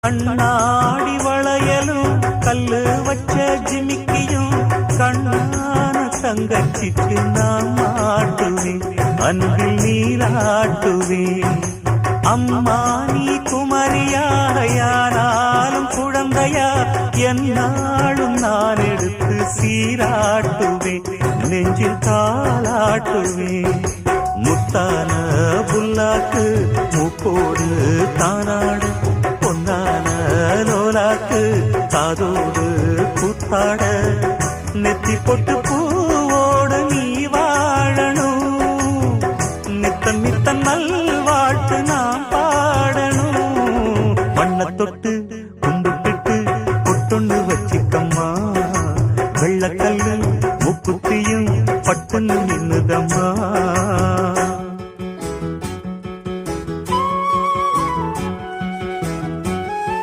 கண்ணாடி வளையலும் கல்லு வச்ச ஜிமிக்கியும் கண்ணான தங்கச்சிக்கு நான் மாட்டுவேன், அன்பில் நீராட்டுவேன். அம்மா நீ குமரியாயானாலும் குழந்தையா என்னாலும் நான் எடுத்து சீராட்டுவேன், நெஞ்சில் தாளாட்டுவேன். முத்தான புல்லாக்கு மூக்கோடு தானாடு, பொன்னான லோலாக்கு காதோடு கூத்தாட, நெத்தி பொட்டு பூவோடு நீ வாழணும், நித்தன் நித்தன் நல்வாழ்த்து நாம் பாடணும். மண்ண தொட்டு கும்பிட்டுட்டு பொட்டொன்னு வச்சிக்கம்மா, வெள்ளக்கல்லு முக்குத்தியும் பட்டுன்னு நின்னுதம்மா.